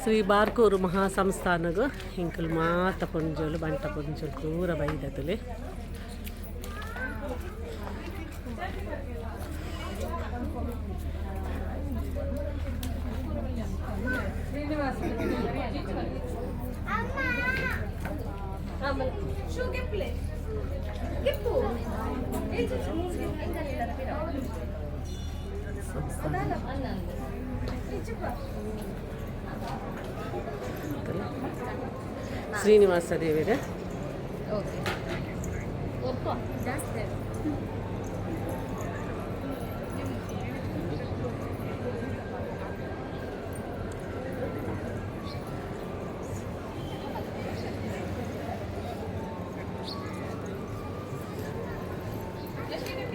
శ్రీ బార్కూరు మహాసంస్థానకు ఇంకులు మాత పుంజులు బంట పుంజులు కూర బయదతులే ಶ್ರೀನಿವಾಸ ದೇವಿರ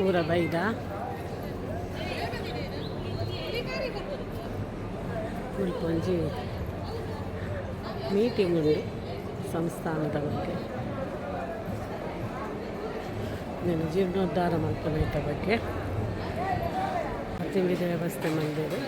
ಊರ ಬೈದ ಒಂಜಿ ಮೀಟಿಂಗ್ ಉಂಡು ಸಂಸ್ಥಾನದ ಬಗ್ಗೆ నేను ಜೀರ್ಣೋದ್ಧಾರ ಮಲ್ಪನೈತ ಬಗ್ಗೆ ತಿಂಡಿ ವ್ಯವಸ್ಥೆ ಮಂದಿರು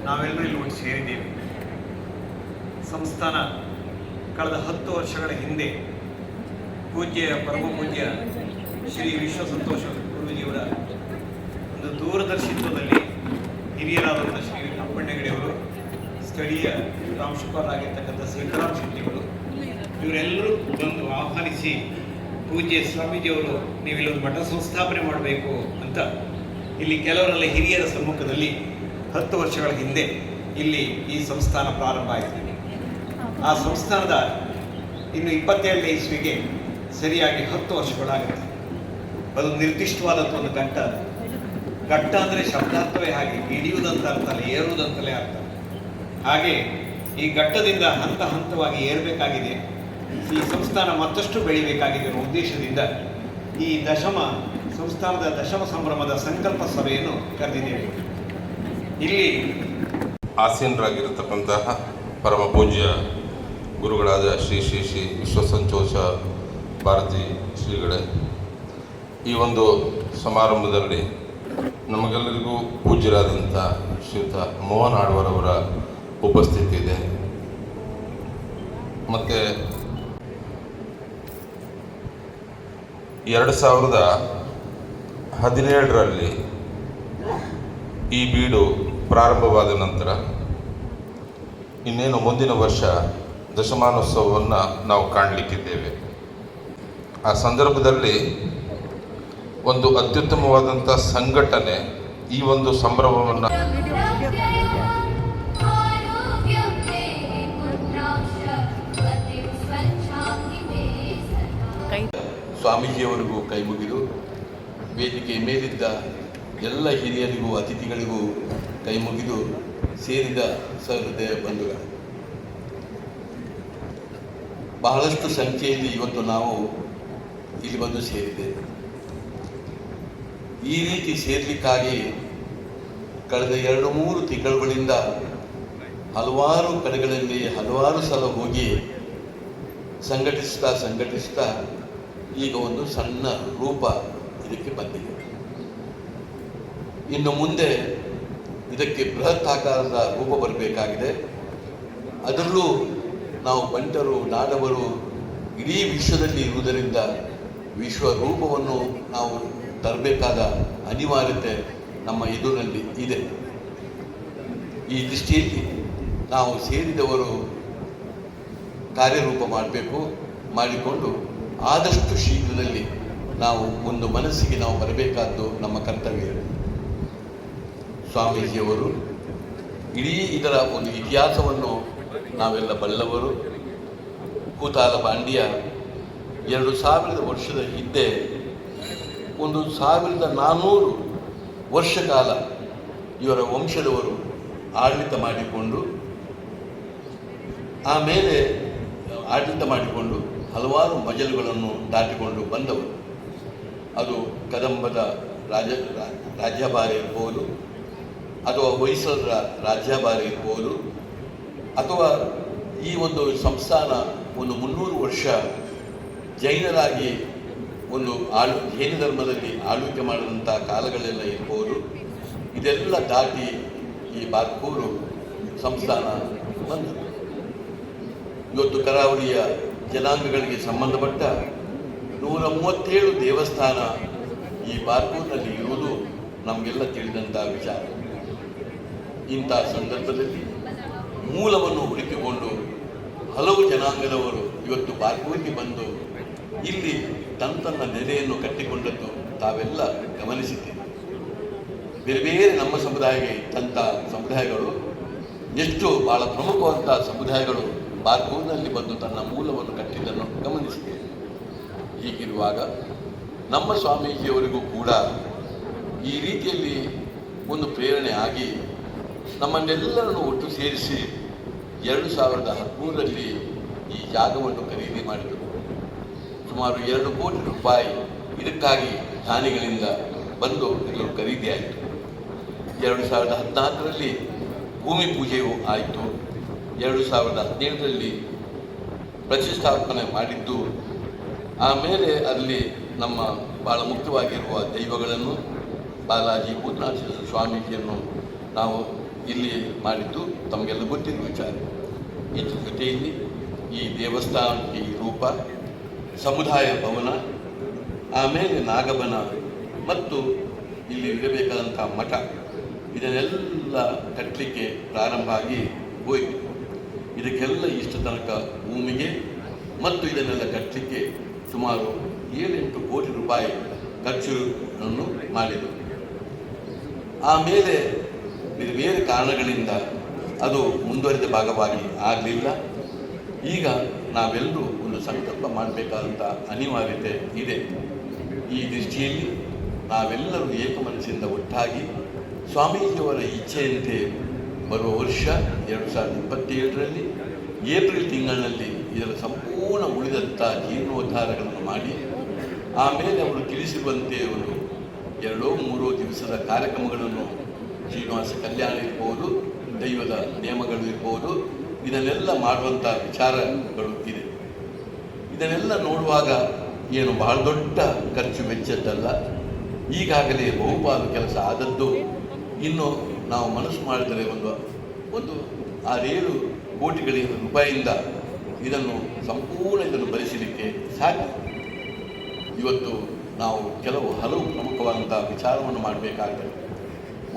ನಾವೆಲ್ಲರೂ ಇಲ್ಲಿ ಒಂದು ಸೇರಿದ್ದೀವಿ. ಸಂಸ್ಥಾನ ಕಳೆದ 10 ವರ್ಷಗಳ ಹಿಂದೆ ಪರಮ ಪೂಜ್ಯ ಶ್ರೀ ವಿಶ್ವಸಂತೋಷ ಗುರೂಜಿಯವರ ಒಂದು ದೂರದರ್ಶಿತ್ವದಲ್ಲಿ ಹಿರಿಯರಾದಂಥ ಶ್ರೀ ಅಪ್ಪಣ್ಣಗಡಿಯವರು, ಸ್ಥಳೀಯ ಪ್ರಾಂಶುಪಾಲರಾಗಿರ್ತಕ್ಕಂಥ ಸಿದ್ದರಾಮ ಶೆಟ್ಟಿಗಳು ಇವರೆಲ್ಲರೂ ಬಂದು ಆಹ್ವಾನಿಸಿ ಪೂಜ್ಯ ಸ್ವಾಮೀಜಿಯವರು ನೀವಿಲ್ಲೊಂದು ಮಠ ಸಂಸ್ಥಾಪನೆ ಮಾಡಬೇಕು ಅಂತ ಇಲ್ಲಿ ಕೆಲವರೆಲ್ಲ ಹಿರಿಯರ ಸಮ್ಮುಖದಲ್ಲಿ 10 ವರ್ಷಗಳ ಹಿಂದೆ ಇಲ್ಲಿ ಈ ಸಂಸ್ಥಾನ ಪ್ರಾರಂಭ ಆಯಿತು. ಆ ಸಂಸ್ಥಾನದ ಇನ್ನು 27ನೇ ಇಸ್ವಿಗೆ ಸರಿಯಾಗಿ 10 ವರ್ಷಗಳಾಗುತ್ತೆ. ಅದು ನಿರ್ದಿಷ್ಟವಾದಂಥ ಒಂದು ಘಟ್ಟ ಅಂದರೆ ಶಬ್ದಾರ್ಥವೇ ಹಾಗೆ, ಇಳಿಯುವುದಂತ ಅರ್ಥಲ್ಲ, ಏರುವುದಂತಲೇ ಅರ್ಥ. ಹಾಗೆ ಈ ಘಟ್ಟದಿಂದ ಹಂತ ಹಂತವಾಗಿ ಏರಬೇಕಾಗಿದೆ. ಈ ಸಂಸ್ಥಾನ ಮತ್ತಷ್ಟು ಬೆಳಿಬೇಕಾಗಿದೆ ಅನ್ನೋ ಉದ್ದೇಶದಿಂದ ಈ ಸಂಸ್ಥಾನದ ದಶಮ ಸಂಭ್ರಮದ ಸಂಕಲ್ಪ ಸಭೆಯನ್ನು ಕರೆದಿದ್ದೇವೆ. ಇಲ್ಲಿ ಆಸೀನರಾಗಿರತಕ್ಕಂತಹ ಪರಮ ಪೂಜ್ಯ ಗುರುಗಳಾದ ಶ್ರೀ ಶ್ರೀ ಶ್ರೀ ವಿಶ್ವಸಂತೋಷ ಭಾರತಿ ಶ್ರೀಗಳೇ, ಈ ಒಂದು ಸಮಾರಂಭದಲ್ಲಿ ನಮಗೆಲ್ಲರಿಗೂ ಪೂಜ್ಯರಾದಂಥ ಶ್ರೀಯುತ ಮೋಹನ್ ಆಳ್ವರವರ ಉಪಸ್ಥಿತಿ ಇದೆ. ಮತ್ತು 2017ರಲ್ಲಿ ಈ ಬೀಡು ಪ್ರಾರಂಭವಾದ ನಂತರ ಇನ್ನೇನು ಮುಂದಿನ ವರ್ಷ ದಶಮಾನೋತ್ಸವವನ್ನು ನಾವು ಕಾಣಲಿಕ್ಕಿದ್ದೇವೆ. ಆ ಸಂದರ್ಭದಲ್ಲಿ ಒಂದು ಅತ್ಯುತ್ತಮವಾದಂಥ ಸಂಘಟನೆ ಈ ಒಂದು ಸಂಭ್ರಮವನ್ನು ಸ್ವಾಮೀಜಿಯವರಿಗೂ ಕೈ ಮುಗಿದು, ವೇದಿಕೆ ಮೇಲಿದ್ದ ಎಲ್ಲ ಹಿರಿಯರಿಗೂ ಅತಿಥಿಗಳಿಗೂ ಕೈ ಮುಗಿದು, ಸೇರಿದ ಸಹೃದಯ ಬಂಧುಗಳು, ಬಹಳಷ್ಟು ಸಂಖ್ಯೆಯಲ್ಲಿ ಇವತ್ತು ನಾವು ಇಲ್ಲಿ ಬಂದು ಸೇರಿದ್ದೇವೆ. ಈ ರೀತಿ ಸೇರಲಿಕ್ಕಾಗಿ ಕಳೆದ 2-3 ತಿಂಗಳುಗಳಿಂದ ಹಲವಾರು ಕಡೆಗಳಲ್ಲಿ ಹಲವಾರು ಸಲ ಹೋಗಿ ಸಂಘಟಿಸ್ತಾ ಈಗ ಒಂದು ಸಣ್ಣ ರೂಪ ಇದಕ್ಕೆ ಬಂದಿದೆ. ಇನ್ನು ಮುಂದೆ ಇದಕ್ಕೆ ಬೃಹತ್ ಆಕಾರದ ರೂಪ ಬರಬೇಕಾಗಿದೆ. ಅದರಲ್ಲೂ ನಾವು ಬಂಟರು, ನಾಡವರು ಇಡೀ ವಿಶ್ವದಲ್ಲಿ ಇರುವುದರಿಂದ ವಿಶ್ವರೂಪವನ್ನು ನಾವು ತರಬೇಕಾದ ಅನಿವಾರ್ಯತೆ ನಮ್ಮ ಎದುರಿನಲ್ಲಿ ಇದೆ. ಈ ದೃಷ್ಟಿಯಲ್ಲಿ ನಾವು ಸೇರಿದವರು ಕಾರ್ಯರೂಪ ಮಾಡಿಕೊಂಡು ಆದಷ್ಟು ಶೀಘ್ರದಲ್ಲಿ ನಾವು ಒಂದು ಮನಸ್ಸಿಗೆ ನಾವು ಬರಬೇಕಾದ್ದು ನಮ್ಮ ಕರ್ತವ್ಯ. ಸ್ವಾಮೀಜಿಯವರು ಇಡೀ ಇದರ ಒಂದು ಇತಿಹಾಸವನ್ನು ನಾವೆಲ್ಲ ಬಲ್ಲವರು. ಕೂತಾಲ ಪಾಂಡ್ಯ 2000 ವರ್ಷದ ಹಿಂದೆ 1400 ವರ್ಷ ಕಾಲ ಇವರ ವಂಶದವರು ಆಡಳಿತ ಮಾಡಿಕೊಂಡು ಹಲವಾರು ಮಜಲುಗಳನ್ನು ದಾಟಿಕೊಂಡು ಬಂದವರು. ಅದು ಕದಂಬದ ರಾಜ್ಯಭಾರ ಇರ್ಬೋದು, ಅಥವಾ ಹೊಯ್ಸಳರ ರಾಜ್ಯಭಾರ ಇರ್ಬೋದು, ಅಥವಾ ಈ ಒಂದು ಸಂಸ್ಥಾನ 300 ವರ್ಷ ಜೈನರಾಗಿ ಜೈನ ಧರ್ಮದಲ್ಲಿ ಆಳ್ವಿಕೆ ಮಾಡಿದಂಥ ಕಾಲಗಳೆಲ್ಲ ಇರ್ಬೋದು. ಇದೆಲ್ಲ ದಾಟಿ ಈ ಬಾರ್ಕೂರು ಸಂಸ್ಥಾನ ಬಂದದ್ದು. ಇವತ್ತು ಕರಾವಳಿಯ ಜನಾಂಗಗಳಿಗೆ ಸಂಬಂಧಪಟ್ಟ 137 ದೇವಸ್ಥಾನ ಈ ಬಾರ್ಕೂರಿನಲ್ಲಿ ಇರುವುದು ನಮಗೆಲ್ಲ ತಿಳಿದಂಥ ವಿಚಾರ. ಇಂಥ ಸಂದರ್ಭದಲ್ಲಿ ಮೂಲವನ್ನು ಹುಡುಕಿಕೊಂಡು ಹಲವು ಜನಾಂಗದವರು ಇವತ್ತು ಬಾರ್ಕೂರಿಗೆ ಬಂದು ಇಲ್ಲಿ ತನ್ನ ನೆಲೆಯನ್ನು ಕಟ್ಟಿಕೊಂಡದ್ದು ತಾವೆಲ್ಲ ಗಮನಿಸಿದ್ದೀವಿ. ಬೇರೆ ಬೇರೆ ನಮ್ಮ ಸಮುದಾಯಕ್ಕೆ ಇದ್ದಂಥ ಸಮುದಾಯಗಳು ಎಷ್ಟು ಬಹಳ ಪ್ರಮುಖವಾದಂಥ ಸಮುದಾಯಗಳು ಬಾರ್ಕೂರಿನಲ್ಲಿ ಬಂದು ತನ್ನ ಮೂಲವನ್ನು ಕಟ್ಟಿದ್ದನ್ನು ಗಮನಿಸಿದ್ದೇವೆ. ಹೀಗಿರುವಾಗ ನಮ್ಮ ಸ್ವಾಮೀಜಿಯವರಿಗೂ ಕೂಡ ಈ ರೀತಿಯಲ್ಲಿ ಒಂದು ಪ್ರೇರಣೆ ಆಗಿ ನಮ್ಮನ್ನೆಲ್ಲರನ್ನು ಒಟ್ಟು ಸೇರಿಸಿ 2013ರಲ್ಲಿ ಈ ಜಾಗವನ್ನು ಖರೀದಿ ಮಾಡಿದರು. ಸುಮಾರು 2 ಕೋಟಿ ರೂಪಾಯಿ ಇದಕ್ಕಾಗಿ ದಾನಿಗಳಿಂದ ಬಂದು ಇದು ಖರೀದಿಯಾಯಿತು. 2014ರಲ್ಲಿ ಭೂಮಿ ಪೂಜೆಯೂ ಆಯಿತು. 2017ರಲ್ಲಿ ಪ್ರತಿಷ್ಠಾಪನೆ ಮಾಡಿದ್ದು. ಆಮೇಲೆ ಅಲ್ಲಿ ನಮ್ಮ ಭಾಳ ಮುಖ್ಯವಾಗಿರುವ ದೈವಗಳನ್ನು ಬಾಲಾಜಿ ಭೂತನಾಥ ಸ್ವಾಮೀಜಿಯನ್ನು ನಾವು ಇಲ್ಲಿ ಮಾಡಿದ್ದು ತಮಗೆಲ್ಲ ಗೊತ್ತಿರುವ ವಿಚಾರ. ಇದ್ರ ಜೊತೆಯಲ್ಲಿ ಈ ದೇವಸ್ಥಾನಕ್ಕೆ ಈ ರೂಪ, ಸಮುದಾಯ ಭವನ, ಆಮೇಲೆ ನಾಗಬನ ಮತ್ತು ಇಲ್ಲಿ ಇರಬೇಕಾದಂಥ ಮಠ, ಇದನ್ನೆಲ್ಲ ಕಟ್ಟಲಿಕ್ಕೆ ಪ್ರಾರಂಭ ಆಗಿ ಹೋಯಿತು. ಇದಕ್ಕೆಲ್ಲ ಇಷ್ಟ ತನಕ ಭೂಮಿಗೆ ಮತ್ತು ಇದನ್ನೆಲ್ಲ ಕಟ್ಟಲಿಕ್ಕೆ ಸುಮಾರು 7-8 ಕೋಟಿ ರೂಪಾಯಿ ಖರ್ಚನ್ನು ಮಾಡಿದರು. ಆಮೇಲೆ ಬೇರೆ ಬೇರೆ ಕಾರಣಗಳಿಂದ ಅದು ಮುಂದುವರಿದ ಭಾಗವಾಗಿ ಆಗಲಿಲ್ಲ. ಈಗ ನಾವೆಲ್ಲರೂ ಒಂದು ಸಂಕಲ್ಪ ಮಾಡಬೇಕಾದಂಥ ಅನಿವಾರ್ಯತೆ ಇದೆ. ಈ ದೃಷ್ಟಿಯಲ್ಲಿ ನಾವೆಲ್ಲರೂ ಏಕಮನಸ್ಸಿಂದ ಒಟ್ಟಾಗಿ ಸ್ವಾಮೀಜಿಯವರ ಇಚ್ಛೆಯಂತೆ ಬರುವ ವರ್ಷ 2027ರಲ್ಲಿ ಏಪ್ರಿಲ್ ತಿಂಗಳಿನಲ್ಲಿ ಇದರ ಸಂಪೂರ್ಣ ಉಳಿದಂಥ ಜೀರ್ಣೋದ್ಧಾರಗಳನ್ನು ಮಾಡಿ, ಆಮೇಲೆ ಅವರು ತಿಳಿಸಿರುವಂತೆ ಒಂದು 2-3 ದಿವಸದ ಕಾರ್ಯಕ್ರಮಗಳನ್ನು, ಶ್ರೀನಿವಾಸ ಕಲ್ಯಾಣ ಇರ್ಬೋದು, ದೈವದ ನೇಮಗಳು ಇರ್ಬೋದು, ಇದನ್ನೆಲ್ಲ ಮಾಡುವಂಥ ವಿಚಾರಗಳು ಇದೆ. ಇದನ್ನೆಲ್ಲ ನೋಡುವಾಗ ಏನು ಬಹಳ ದೊಡ್ಡ ಖರ್ಚು ವೆಚ್ಚದ್ದಲ್ಲ. ಈಗಾಗಲೇ ಬಹುಪಾಲು ಕೆಲಸ ಆದದ್ದು. ಇನ್ನು ನಾವು ಮನಸ್ಸು ಮಾಡಿದರೆ ಒಂದು 6-7 ಕೋಟಿಗಳ ರೂಪಾಯಿಯಿಂದ ಇದನ್ನು ಭರಿಸಲಿಕ್ಕೆ ಸಾಧ್ಯ. ಇವತ್ತು ನಾವು ಹಲವು ಪ್ರಮುಖವಾದಂಥ ವಿಚಾರವನ್ನು ಮಾಡಬೇಕಾಗ್ತದೆ.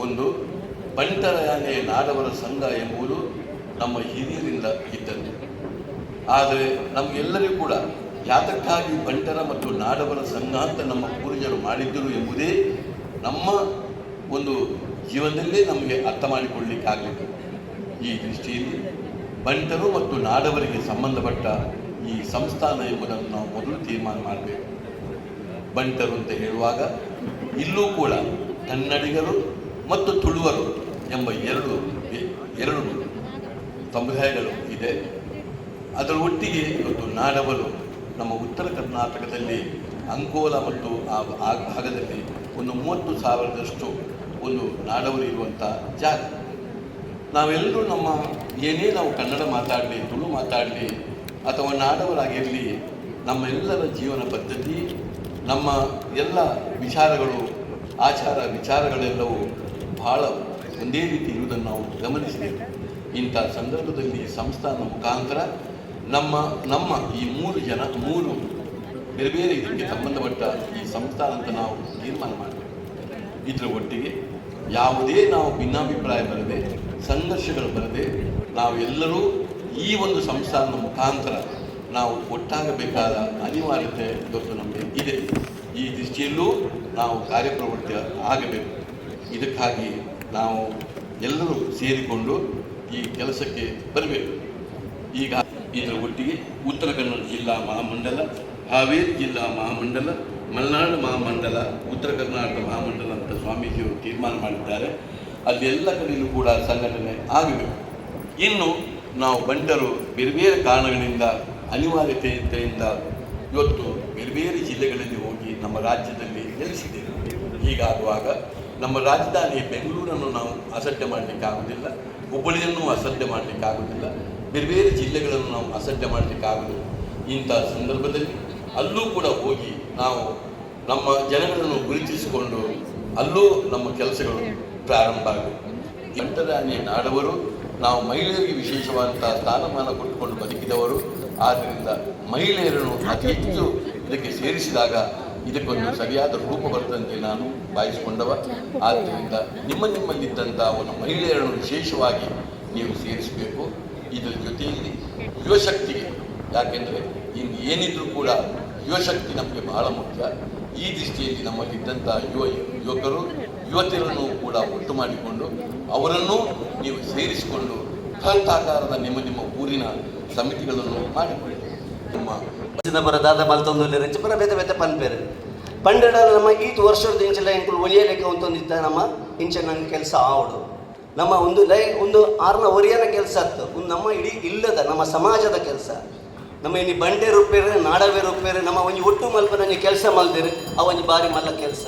ಒಂದು, ಬಂಟರ ಯಾನೆ ನಾಡವರ ಸಂಘ ಎಂಬುದು ನಮ್ಮ ಹಿರಿಯರಿಂದ ಇದ್ದದ್ದು. ಆದರೆ ನಮಗೆಲ್ಲರಿಗೂ ಕೂಡ ಯಾತಕ್ಕಾಗಿ ಬಂಟರ ಮತ್ತು ನಾಡವರ ಸಂಘ ಅಂತ ನಮ್ಮ ಪೂರ್ವಜರು ಮಾಡಿದ್ದರು ಎಂಬುದೇ ನಮ್ಮ ಒಂದು ಜೀವನದಲ್ಲೇ ನಮಗೆ ಅರ್ಥ ಮಾಡಿಕೊಳ್ಳಲಿಕ್ಕಾಗಲಿಲ್ಲ. ಈ ದೃಷ್ಟಿಯಲ್ಲಿ ಬಂಟರು ಮತ್ತು ನಾಡವರಿಗೆ ಸಂಬಂಧಪಟ್ಟ ಈ ಸಂಸ್ಥಾನ ಎಂಬುದನ್ನು ನಾವು ಮೊದಲು ತೀರ್ಮಾನ ಮಾಡಬೇಕು. ಬಂಟರು ಅಂತ ಹೇಳುವಾಗ ಇಲ್ಲೂ ಕೂಡ ಕನ್ನಡಿಗರು ಮತ್ತು ತುಳುವರು ಎಂಬ ಎರಡು ಸಮುದಾಯಗಳು ಇದೆ. ಅದರ ಒಟ್ಟಿಗೆ ಇವತ್ತು ನಾಡವರು ನಮ್ಮ ಉತ್ತರ ಕರ್ನಾಟಕದಲ್ಲಿ ಅಂಕೋಲ ಮತ್ತು ಆ ಭಾಗದಲ್ಲಿ ಒಂದು 30,000ದಷ್ಟು ಒಂದು ನಾಡವರು ಇರುವಂಥ ಜಾಗ. ನಾವೆಲ್ಲರೂ ಏನೇ ನಾವು ಕನ್ನಡ ಮಾತಾಡಲಿ, ತುಳು ಮಾತಾಡಲಿ ಅಥವಾ ನಾಡವರಾಗಿರಲಿ, ನಮ್ಮೆಲ್ಲರ ಜೀವನ ಪದ್ಧತಿ, ನಮ್ಮ ಎಲ್ಲ ವಿಚಾರಗಳು, ಆಚಾರ ವಿಚಾರಗಳೆಲ್ಲವೂ ಬಹಳ ಒಂದೇ ರೀತಿ ಇರುವುದನ್ನು ನಾವು ಗಮನಿಸಿದ್ದೇವೆ. ಇಂಥ ಸಂದರ್ಭದಲ್ಲಿ ಸಂಸ್ಥಾನ ಮುಖಾಂತರ ನಮ್ಮ ಈ ಮೂರು ಬೇರೆ ಬೇರೆ ಇದಕ್ಕೆ ಸಂಬಂಧಪಟ್ಟ ಈ ಸಂಸ್ಥಾನ ಅಂತ ನಾವು ತೀರ್ಮಾನ ಮಾಡಬೇಕು. ಇದರ ಒಟ್ಟಿಗೆ ಯಾವುದೇ ನಾವು ಭಿನ್ನಾಭಿಪ್ರಾಯ ಬರದೆ, ಸಂಘರ್ಷಗಳು ಬರದೆ, ನಾವೆಲ್ಲರೂ ಈ ಒಂದು ಸಂಸ್ಥಾನದ ಮುಖಾಂತರ ನಾವು ಒಟ್ಟಾಗಬೇಕಾದ ಅನಿವಾರ್ಯತೆ ಇವತ್ತು ನಮಗೆ ಇದೆ. ಈ ದೃಷ್ಟಿಯಲ್ಲೂ ನಾವು ಕಾರ್ಯಪ್ರವೃತ್ತಿ ಆಗಬೇಕು. ಇದಕ್ಕಾಗಿ ನಾವು ಎಲ್ಲರೂ ಸೇರಿಕೊಂಡು ಈ ಕೆಲಸಕ್ಕೆ ಬರಬೇಕು. ಈಗ ಇದರ ಒಟ್ಟಿಗೆ ಉತ್ತರ ಕನ್ನಡ ಜಿಲ್ಲಾ ಮಹಾಮಂಡಲ, ಹಾವೇರಿ ಜಿಲ್ಲಾ ಮಹಾಮಂಡಲ, ಮಲೆನಾಡು ಮಹಾಮಂಡಲ, ಉತ್ತರ ಕರ್ನಾಟಕ ಮಹಾಮಂಡಲ ಅಂತ ಸ್ವಾಮೀಜಿಯವರು ತೀರ್ಮಾನ ಮಾಡಿದ್ದಾರೆ. ಅಲ್ಲಿ ಎಲ್ಲ ಕಡೆಯಲ್ಲೂ ಕೂಡ ಸಂಘಟನೆ ಆಗಬೇಕು. ಇನ್ನು ನಾವು ಬಂಟರು ಬೇರೆ ಬೇರೆ ಕಾರಣಗಳಿಂದ ಅನಿವಾರ್ಯತೆಯಿಂದ ಇವತ್ತು ಬೇರೆ ಬೇರೆ ಜಿಲ್ಲೆಗಳಲ್ಲಿ ಹೋಗಿ ನಮ್ಮ ರಾಜ್ಯದಲ್ಲಿ ನೆಲೆಸಿದ್ದೇವೆ. ಹೀಗಾಗುವಾಗ ನಮ್ಮ ರಾಜಧಾನಿ ಬೆಂಗಳೂರನ್ನು ನಾವು ಅಸಡ್ಡೆ ಮಾಡಲಿಕ್ಕಾಗೋದಿಲ್ಲ, ಹುಬ್ಬಳ್ಳಿಯನ್ನು ಅಸಡ್ಡೆ ಮಾಡಲಿಕ್ಕಾಗೋದಿಲ್ಲ, ಬೇರೆ ಬೇರೆ ಜಿಲ್ಲೆಗಳನ್ನು ನಾವು ಅಸಡ್ಡೆ ಮಾಡಲಿಕ್ಕಾಗೋದಿಲ್ಲ. ಇಂಥ ಸಂದರ್ಭದಲ್ಲಿ ಅಲ್ಲೂ ಕೂಡ ಹೋಗಿ ನಾವು ನಮ್ಮ ಜನಗಳನ್ನು ಗುರುತಿಸಿಕೊಂಡು ಅಲ್ಲೂ ನಮ್ಮ ಕೆಲಸಗಳು ಪ್ರಾರಂಭ ಆಗಬೇಕು. ಬಂಟರಾಣಿ ನಾಡವರು, ನಾವು ಮಹಿಳೆಯರಿಗೆ ವಿಶೇಷವಾದಂಥ ಸ್ಥಾನಮಾನ ಕೊಟ್ಟುಕೊಂಡು ಬದುಕಿದವರು. ಆದ್ದರಿಂದ ಮಹಿಳೆಯರನ್ನು ಅತಿ ಹೆಚ್ಚು ಇದಕ್ಕೆ ಸೇರಿಸಿದಾಗ ಇದಕ್ಕೊಂದು ಸರಿಯಾದ ರೂಪ ಬರ್ತಂತೆ ನಾನು ಭಾವಿಸಿಕೊಂಡವ. ಆದ್ದರಿಂದ ನಿಮ್ಮಲ್ಲಿದ್ದಂಥ ಒಂದು ಮಹಿಳೆಯರನ್ನು ವಿಶೇಷವಾಗಿ ನೀವು ಸೇರಿಸಬೇಕು. ಇದರ ಜೊತೆಯಲ್ಲಿ ಯುವಶಕ್ತಿಗೆ, ಯಾಕೆಂದರೆ ಇನ್ನು ಏನಿದ್ರೂ ಕೂಡ ಯುವಶಕ್ತಿ ನಮಗೆ ಬಹಳ ಮುಖ್ಯ. ಈ ದೃಷ್ಟಿಯಲ್ಲಿ ನಮ್ಮಲ್ಲಿದ್ದಂಥ ಯುವಕರು ಯುವತಿಯರನ್ನು ಕೂಡ ಒಟ್ಟು ಮಾಡಿಕೊಂಡು ಅವರನ್ನು ನೀವು ಸೇರಿಸಿಕೊಂಡು ಬೃಹತ್ತಾಕಾರದ ನಿಮ್ಮ ಊರಿನ ಸಮಿತಿಗಳನ್ನು ಮಾಡಿಕೊಳ್ಳಿ. ನಮ್ಮ ಬರದಾದ ಮಲ್ತೊಂದು ರೆಚ್ಚಪರ ಬೇತೆ ಬೇತೆ ಪನ್ಪೇರು ಪಂಡೆಡ ನಮ್ಮ ಈತು ವರ್ಷದ ಇಂಚೆಲ್ಲ ಎಂಕುಲು ಒಳಿಯಲಿಕ್ಕೆ ಒಂದೊಂದಿದ್ದ ನಮ್ಮ ಇಂಚೆ ನಂಗೆ ಕೆಲಸ ಆವಡು ನಮ್ಮ ಒಂದು ಆರ್ನ ಒರಿಯನ ಕೆಲಸ ಆಯ್ತು. ಒಂದು ನಮ್ಮ ಇಡೀ ಇಲ್ಲದ ನಮ್ಮ ಸಮಾಜದ ಕೆಲಸ. ನಮ್ಮ ಇನ್ನು ಬಂಡೆ ರೂಪೇರೆ, ನಾಡವೇ ರೂಪೇರೆ, ನಮ್ಮ ಒಂಜಿ ಒಟ್ಟು ಮಲ್ಪ ನನಗೆ ಕೆಲಸ ಮಲ್ದೇರು ಆ ಒಂಜಿ ಬಾರಿ ಮಲ್ಲ ಕೆಲಸ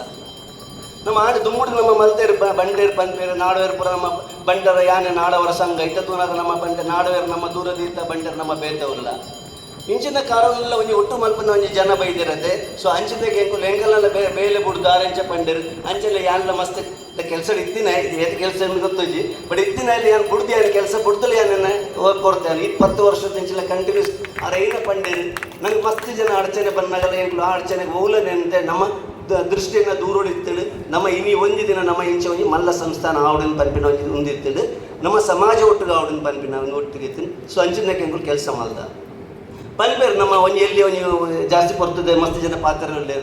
ನಮ್ಮ ಆಡು ದುಮ್ಮುಡು ನಮ್ಮ ಮಲ್ತೇರು ಬಂಡೇರು ಪಂಪೇರು ನಾಡವೇರು ಪುರ ನಮ್ಮ ಬಂಡರ ಯಾನೆ ನಾಡವರ ಸಂಘ ಇತ್ತೂನಾಗ ನಮ್ಮ ಬಂಡೆ ನಾಡವೇರು ನಮ್ಮ ದೂರದೀತ ಬಂಡರು ನಮ್ಮ ಬೇತವಲ್ಲ ಇಂಚಿನ ಕಾರಣಲ್ಲ ಒಂಜಿ ಒಟ್ಟು ಮಲ್ಪನ ಒಂಜಿ ಜನ ಬೈದಿರತ್ತೆ. ಸೊ ಅಂಚಿದಾಗ ಎಂಕಲ್ನೆಲ್ಲ ಬೇಲೆ ಬಿಡುದು ಆರೆಂಚ ಪಂಡೇರು ಅಂಚೆಲ್ಲ ಯಾನೆಲ್ಲ ಮಸ್ತ್ ಕೆಲಸ ಇತ್ತಿನ ಏತ್ ಕೆಲಸ ಗೊತ್ತೋಜಿ ಬಟ್ ಇತ್ತಿನ ಅಲ್ಲಿ ಯಾನು ಬಿಡ್ದು ಯಾರು ಕೆಲಸ ಬಿಡ್ದಲ್ಲ ಯಾನ ಕೊಡ್ತೇನೆ 20 ವರ್ಷದ ಇಂಚೆಲ್ಲ ಕಂಟಿನ್ಯೂಸ್ ಅರೇನ ಪಂಡೇರು ನಂಗೆ ಮಸ್ತ್ ಜನ ಅಡಚಣೆ ಬಂದಾಗಲ್ಲ ಎಂಕ್ಲು ಆ ಅಡಚಣೆಗೆ ಹೋಗ್ಲನೆ ಅಂತೆ ನಮ್ಮ ದೃಷ್ಟಿಯನ್ನು ದೂರೋಡಿತ್ತೇಳು. ನಮ್ಮ ಇನಿ ಒಂದು ದಿನ ನಮ್ಮ ಇಂಚೆ ಒಂಜಿ ಮಲ್ಲ ಸಂಸ್ಥಾನ ಆವಡನ್ನು ಪನ್ಪಿನ ಒಂದಿತ್ತೇಳು. ನಮ್ಮ ಸಮಾಜ ಒಟ್ಟಿಗೆ ಆವಡನ್ನು ಪನ್ಪಿನ ಒಂದು ಒಟ್ಟಿಗೆ ಇತ್ತು. ಸೊ ಅಂಚಿನಕ್ಕೆ ಎಂಕುಲು ಕೆಲಸ ಮಾಡ್ದ ಪನ್ಪೇರು ನಮ್ಮ ಒಂಜಿ ಎಲ್ಲಿ ಒಂಜಿ ಜಾಸ್ತಿ ಬರ್ತದೆ ಮಸ್ತ್ ಜನ ಪಾತ್ರರಲ್ಲೇ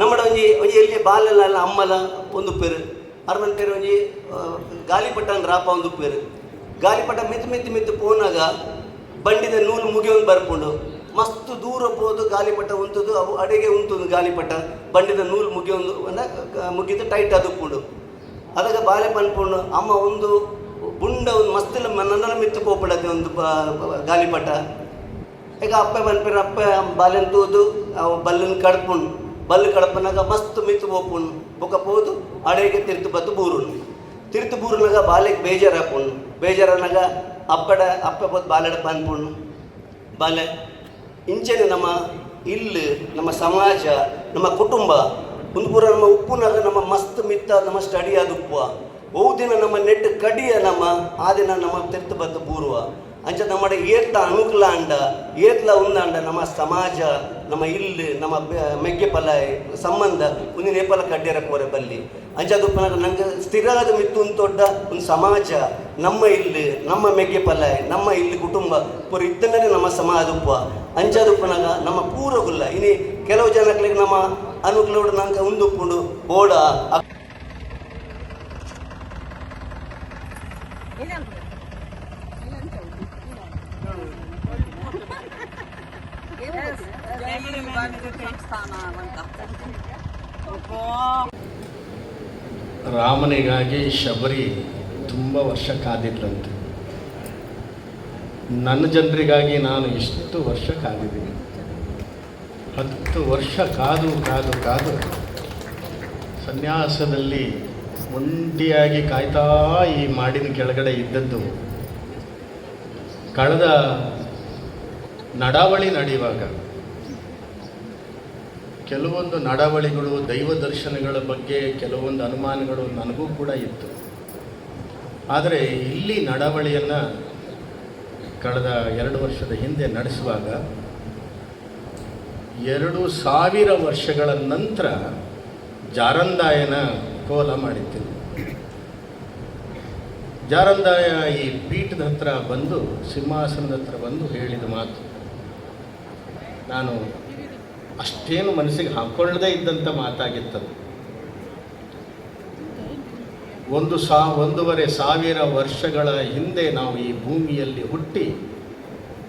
ನಮ್ಮಡ ಒಂಜಿ ಎಲ್ಲಿ ಬಾಲೆಲ್ಲ ಅಮ್ಮಲ ಒಂದು ಪೇರು ಅರ್ಮನ್ ಪೇರು ಒಂಜಿ ಗಾಲಿಪಟ ಅಂದ್ರೆ ರಾಪ ಒಂದು ಪೇರು ಗಾಲಿಪಟ ಮಿತ್ತು ಪೋನಾಗ ಬಂಡಿದ ನೂಲು ಮುಗಿಯೊಂದು ಬರ್ಕೊಂಡು ಮಸ್ತ್ ದೂರ ಹೋದು ಗಾಲಿಪಟ ಉಂಟದು ಅವು ಅಡೆಗೆ ಉಂಟು ಗಾಲಿಪಟ ಬಂಡಿದ ನೂಲು ಮುಗಿಯೊಂದು ಮುಗಿದು ಟೈಟ್ ಅದಕ್ಕೊಂಡು ಅದಾಗ ಬಾಲೆ ಪನ್ಕೊಂಡು ಅಮ್ಮ ಒಂದು ಬುಂಡ ಒಂದು ಮಸ್ತಿಲ್ಲ ನನ್ನ ಮಿತ್ತು ಪೋಪಡತ್ತೆ ಒಂದು ಗಾಲಿಪಟ ಈಗ ಅಪ್ಪ ಪನ್ಪೇರು ಅಪ್ಪ ಬಾಲೆನ್ ತೂದು ಅವು ಬಲ್ಲನ್ನು ಕಡ್ಕೊಂಡು ಬಲ್ಲು ಕಡಪನಾಗ ಮಸ್ತ್ ಮಿತ್ತು ಪೋಪುಂಡು ಬೊಕ್ಕ ಪೋದು ಅಡೆಗೆ ತಿರ್ತು ಬತ್ತು ಬೂರುಂಡು ತಿರ್ತು ಬೂರುನಾಗ ಬಾಲೆಗೆ ಬೇಜಾರು ಹಾಕೊಂಡು ಬೇಜಾರನಾಗ ಅಪ್ಪ ಪೋದು ಬಾಲೆಡ ಪನ್ಪುಂಡು ಬಾಲೆ ಇಂಚೆನೆ ನಮ್ಮ ಇಲ್ಲಿ ನಮ್ಮ ಸಮಾಜ ನಮ್ಮ ಕುಟುಂಬ ಒಂದು ಪೂರ ನಮ್ಮ ಉಪ್ಪುನಾಗ ನಮ್ಮ ಮಸ್ತ್ ಮಿತ್ತ ನಮ್ಮ ಸ್ಟಡಿ ಆದ ಉಪ್ಪು ದಿನ ನಮ್ಮ ನೆಟ್ ಕಡಿಯ ನಮ್ಮ ಆ ದಿನ ನಮ್ಮ ತಿರ್ತು ಬತ್ತು ಬೂರುವ ಅಂಚ ನಮ್ಮ ಏತ್ಲ ಅನುಕೂಲ ಅಂಡ ಏತ್ಲ ಉಂದಾಂಡ ನಮ್ಮ ಸಮಾಜ ನಮ್ಮ ಇಲ್ಲಿ ನಮ್ಮ ಮೆಗ್ಗೆ ಪಲ ಸಂಬಂಧ ಒಂದು ನೇಪಾಲ ಕಡ್ಡಿಯರ ಕೋರೆ ಬಲ್ಲಿ ಅಂಚದು ನಂಗೆ ಸ್ಥಿರಾದ ಮಿತ್ತು ಒಂದು ದೊಡ್ಡ ಒಂದು ಸಮಾಜ ನಮ್ಮ ಇಲ್ಲಿ ನಮ್ಮ ಮೆಗ್ಗೆ ಪಲ ನಮ್ಮ ಇಲ್ಲಿ ಕುಟುಂಬ ಪೂರ ಇದ್ದನೇ ನಮ್ಮ ಸಮಾಜ ಉಪ್ಪ ಅಂಚದುಪ್ಪನಾಗ ನಮ್ಮ ಪೂರಗುಲ್ಲ ಇನಿ ಕೆಲವು ಜನಗಳಿಗೆ ನಮ್ಮ ಅನುಕೂಲ ನಂಗೆ ಉಂದುಪ್ಪುಂಡು ಓಡ ರಾಮನಿಗಾಗಿ ಶಬರಿ ತುಂಬ ವರ್ಷ ಕಾದಿದ್ರಂತೆ. ನನ್ನ ಜನರಿಗಾಗಿ ನಾನು ಎಷ್ಟು ವರ್ಷ ಕಾದಿದ್ದೀನಿ. 10 ವರ್ಷ ಕಾದು ಕಾದು ಕಾದು ಸನ್ಯಾಸದಲ್ಲಿ ಒಂಟಿಯಾಗಿ ಕಾಯ್ತಾ ಈ ಮಾಡಿನ ಕೆಳಗಡೆ ಇದ್ದದ್ದು ಕಳೆದ ನಡಾವಳಿ ನಡೆಯುವಾಗ ಕೆಲವೊಂದು ನಡಾವಳಿಗಳು ದೈವ ದರ್ಶನಗಳ ಬಗ್ಗೆ ಕೆಲವೊಂದು ಅನುಮಾನಗಳು ನನಗೂ ಕೂಡ ಇತ್ತು. ಆದರೆ ಇಲ್ಲಿ ನಡವಳಿಯನ್ನು ಕಳೆದ 2 ವರ್ಷದ ಹಿಂದೆ ನಡೆಸುವಾಗ 2000 ವರ್ಷಗಳ ನಂತರ ಜಾರಂದಾಯನ ಕೋಲ ಮಾಡಿದ್ದೇನೆ. ಜಾರಂದಾಯ ಈ ಪೀಠದ ಹತ್ರ ಬಂದು, ಸಿಂಹಾಸನದ ಹತ್ರ ಬಂದು ಹೇಳಿದ ಮಾತು ನಾನು ಅಷ್ಟೇನು ಮನಸ್ಸಿಗೆ ಹಾಕ್ಕೊಳ್ಳದೇ ಇದ್ದಂಥ ಮಾತಾಗಿತ್ತದು. 1,500 ವರ್ಷಗಳ ಹಿಂದೆ ನಾವು ಈ ಭೂಮಿಯಲ್ಲಿ ಹುಟ್ಟಿ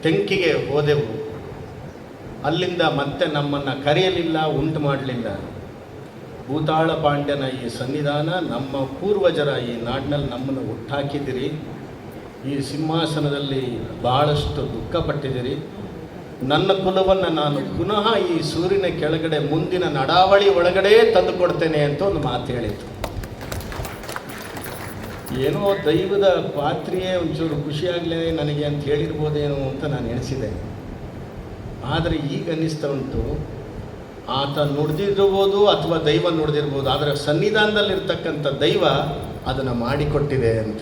ತೆಂಕಿಗೆ ಹೋದೆವು. ಅಲ್ಲಿಂದ ಮತ್ತೆ ನಮ್ಮನ್ನು ಕರೆಯಲಿಲ್ಲ, ಉಂಟು ಮಾಡಲಿಲ್ಲ. ಭೂತಾಳ ಪಾಂಡ್ಯನ ಈ ಸನ್ನಿಧಾನ, ನಮ್ಮ ಪೂರ್ವಜರ ಈ ನಾಡಿನಲ್ಲಿ ನಮ್ಮನ್ನು ಹುಟ್ಟಾಕಿದ್ದೀರಿ. ಈ ಸಿಂಹಾಸನದಲ್ಲಿ ಭಾಳಷ್ಟು ದುಃಖಪಟ್ಟಿದ್ದೀರಿ. ನನ್ನ ಕುಲವನ್ನು ನಾನು ಪುನಃ ಈ ಸೂರ್ಯನ ಕೆಳಗಡೆ ಮುಂದಿನ ನಡಾವಳಿ ಒಳಗಡೆ ತಂದು ಕೊಡ್ತೇನೆ ಅಂತ ಒಂದು ಮಾತು ಹೇಳಿತ್ತು. ಏನೋ ದೈವದ ಪಾತ್ರೆಯೇ ಒಂಚೂರು ಖುಷಿಯಾಗಲೇ ನನಗೆ ಅಂತ ಹೇಳಿರ್ಬೋದೇನೋ ಅಂತ ನಾನು ಎಣಿಸಿದೆ. ಆದರೆ ಈಗ ಅನ್ನಿಸ್ತಾ ಉಂಟು, ಆತ ನುಡಿದಿರ್ಬೋದು ಅಥವಾ ದೈವ ನುಡಿದಿರ್ಬೋದು, ಆದರೆ ಸನ್ನಿಧಾನದಲ್ಲಿರ್ತಕ್ಕಂಥ ದೈವ ಅದನ್ನು ಮಾಡಿಕೊಟ್ಟಿದೆ ಅಂತ.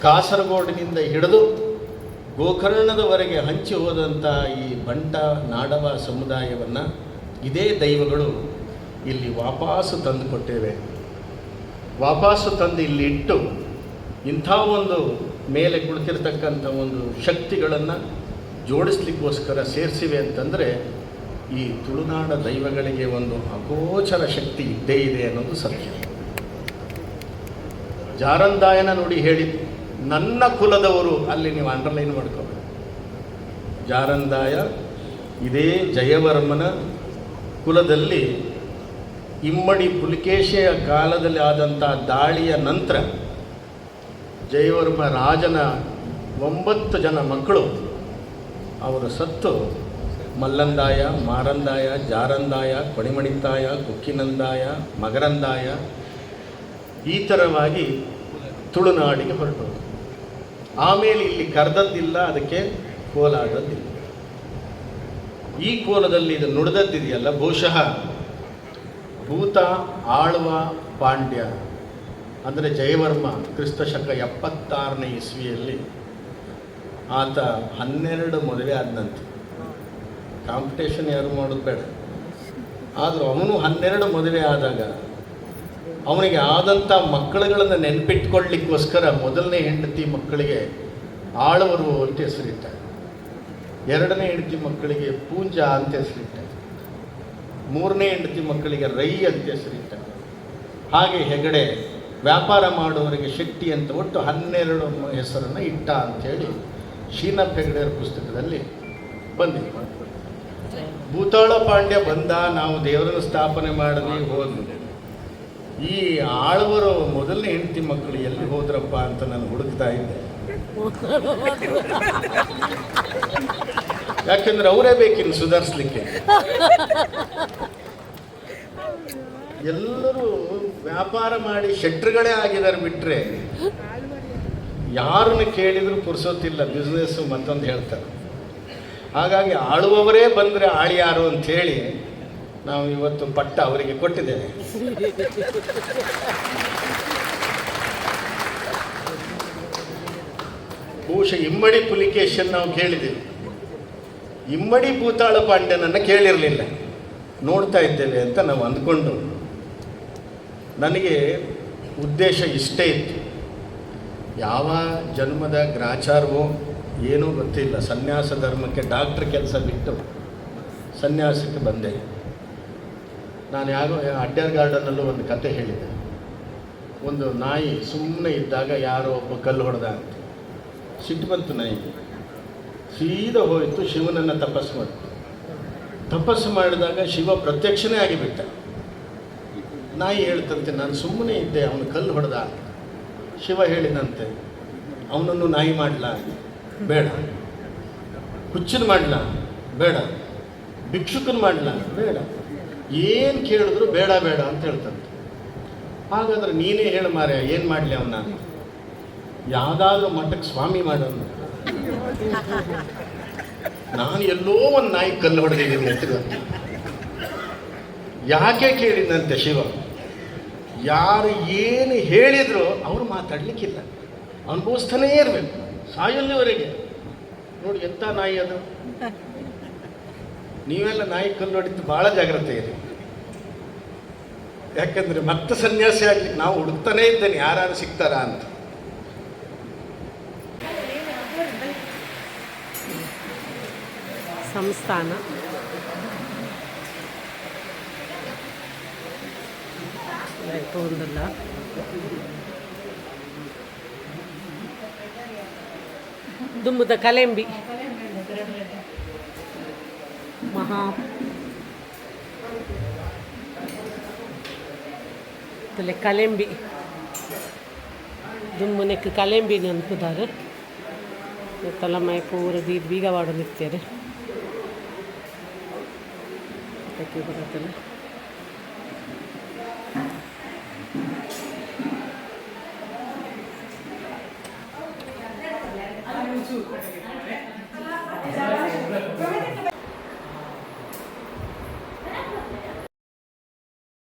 ಕಾಸರಗೋಡಿನಿಂದ ಹಿಡಿದು ಗೋಕರ್ಣದವರೆಗೆ ಹಂಚಿ ಹೋದಂಥ ಈ ಬಂಟ ನಾಡವ ಸಮುದಾಯವನ್ನು ಇದೇ ದೈವಗಳು ಇಲ್ಲಿ ವಾಪಸ್ಸು ತಂದು ಕೊಟ್ಟಿವೆ. ವಾಪಸ್ಸು ತಂದು ಇಲ್ಲಿ ಇಟ್ಟು ಇಂಥ ಒಂದು ಮೇಲೆ ಕುಳಿತಿರ್ತಕ್ಕಂಥ ಒಂದು ಶಕ್ತಿಗಳನ್ನು ಜೋಡಿಸ್ಲಿಕ್ಕೋಸ್ಕರ ಸೇರಿಸಿವೆ ಅಂತಂದರೆ ಈ ತುಳುನಾಡ ದೈವಗಳಿಗೆ ಒಂದು ಅಗೋಚರ ಶಕ್ತಿ ಇದ್ದೇ ಇದೆ ಅನ್ನೋದು ಸತ್ಯ. ಜಾರಂದಾಯನ ನುಡಿ ಹೇಳಿ, ನನ್ನ ಕುಲದವರು, ಅಲ್ಲಿ ನೀವು ಅಂಡರ್ಲೈನ್ ಮಾಡ್ಕೋಬೇಕು. ಜಾರಂದಾಯ ಇದೇ ಜಯವರ್ಮನ ಕುಲದಲ್ಲಿ ಇಮ್ಮಡಿ ಪುಲಿಕೇಶಿಯ ಕಾಲದಲ್ಲಿ ಆದಂಥ ದಾಳಿಯ ನಂತರ ಜಯವರ್ಮ ರಾಜನ 9 ಜನ ಮಕ್ಕಳು ಅವರು ಸತ್ತು ಮಲ್ಲಂದಾಯ, ಮಾರಂದಾಯ, ಜಾರಂದಾಯ, ಕೊಣಿಮಣಿತಾಯ, ಕುಕ್ಕಿನಂದಾಯ, ಮಗರಂದಾಯ ಈ ಥರವಾಗಿ ತುಳುನಾಡಿಗೆ ಹೊರಟೋದು. ಆಮೇಲೆ ಇಲ್ಲಿ ಕರೆದದ್ದಿಲ್ಲ, ಅದಕ್ಕೆ ಕೋಲಾದದ್ದಿಲ್ಲ. ಈ ಕೋಲದಲ್ಲಿ ಇದು ನುಡಿದದ್ದಿದೆಯಲ್ಲ, ಬಹುಶಃ ಭೂತ ಆಳ್ವ ಪಾಂಡ್ಯ ಅಂದರೆ ಜಯವರ್ಮ ಕ್ರಿಸ್ತಶಕ 76ನೇ ಇಸ್ವಿಯಲ್ಲಿ ಆತ 12 ಮದುವೆ ಆದನಂತೆ. ಕಾಂಪಿಟೇಷನ್ ಯಾರು ಮಾಡೋದು ಬೇಡ. ಆದರೂ ಅವನು 12 ಮದುವೆ ಆದಾಗ ಅವನಿಗೆ ಆದಂಥ ಮಕ್ಕಳುಗಳನ್ನು ನೆನಪಿಟ್ಕೊಳ್ಳಿಕ್ಕೋಸ್ಕರ ಮೊದಲನೇ ಹೆಂಡತಿ ಮಕ್ಕಳಿಗೆ ಆಳ್ವರು ಅಂತ ಹೆಸರಿಟ್ಟ, 2ನೇ ಹೆಂಡತಿ ಮಕ್ಕಳಿಗೆ ಪೂಂಜಾ ಅಂತ ಹೆಸರಿಟ್ಟ, 3ನೇ ಹೆಂಡತಿ ಮಕ್ಕಳಿಗೆ ರೈ ಅಂತ ಹೆಸರಿಟ್ಟ. ಹಾಗೆ ಹೆಗಡೆ, ವ್ಯಾಪಾರ ಮಾಡುವವರಿಗೆ ಶೆಟ್ಟಿ ಅಂತ ಒಟ್ಟು 12 ಹೆಸರನ್ನು ಇಟ್ಟ ಅಂಥೇಳಿ ಶೀನಪ್ಪ ಹೆಗಡೆಯರ ಪುಸ್ತಕದಲ್ಲಿ ಬಂದಿದೆ. ಭೂತಾಳ ಪಾಂಡ್ಯ ಬಂದ, ನಾವು ದೇವರನ್ನು ಸ್ಥಾಪನೆ ಮಾಡಿದ್ವಿ, ಹೋದ್ವಿ. ಈ ಆಳ್ವರು ಮೊದಲನೇ ಹೆಂಡತಿ ಮಕ್ಕಳು ಎಲ್ಲಿ ಹೋದ್ರಪ್ಪ ಅಂತ ನಾನು ಹುಡುಕ್ತಾ ಇದ್ದೆ. ಯಾಕೆಂದ್ರೆ ಅವರೇ ಬೇಕಿನ್ನು ಸುಧಾರಿಸ್ಲಿಕ್ಕೆ. ಎಲ್ಲರೂ ವ್ಯಾಪಾರ ಮಾಡಿ ಶೆಟ್ರುಗಳೇ ಆಗಿದ್ದಾರೆ ಬಿಟ್ಟರೆ ಯಾರನ್ನು ಕೇಳಿದರೂ ಪುರ್ಸೋತಿಲ್ಲ, ಬಿಸ್ನೆಸ್ಸು ಮತ್ತೊಂದು ಹೇಳ್ತಾರೆ. ಹಾಗಾಗಿ ಆಳುವವರೇ ಬಂದರೆ ಆಳಿ ಯಾರು ಅಂಥೇಳಿ ನಾವು ಇವತ್ತು ಪಟ್ಟ ಅವರಿಗೆ ಕೊಟ್ಟಿದ್ದೇವೆ. ಬಹುಶಃ ಇಮ್ಮಡಿ ಪುಲಿಕೇಶನ್ ನಾವು ಕೇಳಿದ್ದೇವೆ, ಇಮ್ಮಡಿ ಭೂತಾಳ ಪಾಂಡ್ಯನನ್ನು ಕೇಳಿರಲಿಲ್ಲ. ನೋಡ್ತಾ ಇದ್ದೇವೆ ಅಂತ ನಾವು ಅಂದ್ಕೊಂಡು, ನನಗೆ ಉದ್ದೇಶ ಇಷ್ಟೇ ಇತ್ತು. ಯಾವ ಜನ್ಮದ ಗ್ರಾಚಾರವೋ ಏನೂ ಗೊತ್ತಿಲ್ಲ, ಸನ್ಯಾಸ ಧರ್ಮಕ್ಕೆ ಡಾಕ್ಟ್ರ್ ಕೆಲಸ ಬಿಟ್ಟು ಸನ್ಯಾಸಕ್ಕೆ ಬಂದೆ. ನಾನು ಯಾರೋ ಅಡ್ಡರ್ ಗಾರ್ಡನಲ್ಲೂ ಒಂದು ಕತೆ ಹೇಳಿದ್ದೆ. ಒಂದು ನಾಯಿ ಸುಮ್ಮನೆ ಇದ್ದಾಗ ಯಾರೋ ಒಬ್ಬ ಕಲ್ಲು ಹೊಡೆದ ಅಂತ ಸಿಟ್ಟು ಬಂತು ನಾಯಿಗೆ. ಸೀದಾ ಹೋಯಿತು, ಶಿವನನ್ನು ತಪಸ್ಸು ಮಾಡಿತು. ತಪಸ್ಸು ಮಾಡಿದಾಗ ಶಿವ ಪ್ರತ್ಯಕ್ಷನೇ ಆಗಿಬಿಟ್ಟ. ನಾಯಿ ಹೇಳ್ತಂತೆ, ನಾನು ಸುಮ್ಮನೆ ಇದ್ದೆ, ಅವನು ಕಲ್ಲು ಹೊಡೆದ. ಶಿವ ಹೇಳಿದಂತೆ, ಅವನನ್ನು ನಾಯಿ ಮಾಡಲ, ಬೇಡ. ಹುಚ್ಚನ ಮಾಡಲ, ಬೇಡ. ಭಿಕ್ಷುಕನ ಮಾಡಲ, ಬೇಡ. ಏನು ಕೇಳಿದ್ರು ಬೇಡ ಬೇಡ ಅಂತ ಹೇಳ್ತಂತೆ. ಹಾಗಾದ್ರೆ ನೀನೇ ಹೇಳು ಮಾರ್ಯ, ಏನು ಮಾಡಲಿ ಅವನ್ನ? ಯಾವುದಾದ್ರೂ ಮಠಕ್ಕೆ ಸ್ವಾಮಿ ಮಾಡೋಣ. ನಾನು ಎಲ್ಲೋ ಒಂದು ನಾಯಿ ಕಲ್ಲು ಹೊಡೆದಿದ್ದೀನಿ ಅಂತ. ಯಾಕೆ ಕೇಳಿದಂತೆ ಶಿವ, ಯಾರು ಏನು ಹೇಳಿದ್ರು ಅವರು ಮಾತಾಡಲಿಕ್ಕಿಲ್ಲ, ಅನುಭವಿಸ್ತಾನೇ ಇರಬೇಕು ಸಾಯಲ್ಲಿವರೆಗೆ. ನೋಡಿ ಎಂಥ ನಾಯಿ ಅದು. ನೀವೆಲ್ಲ ನಾಯಿ ಕಲ್ಲು ಹೊಡಿತು ಭಾಳ ಜಾಗ್ರತೆ ಇರಿ, ಯಾಕಂದರೆ ಮತ್ತೆ ಸನ್ಯಾಸಿ ಆಗ್ಲಿಕ್ಕೆ ನಾವು ಹುಡುಕ್ತಾನೇ ಇದ್ದೇನೆ ಯಾರು ಸಿಗ್ತಾರಾ ಅಂತ. ಸಂಸ್ಥಾನ ಒಂದಲ್ಲ ದುಂಬುದ ಕಲೆಂಬಿ ಮಹಾ ಕಲೆಂಬಿ ದುಂಬುನೆಕ್ ಕಲೆಂಬಿ ನೆನಪುದಾರೆ ತಲಮೈ ಪೂರ ದೀದ್ ಬೀಗ ವಾಡು ನಿತ್ತಾರೆ ಬರುತ್ತಲ್ಲ.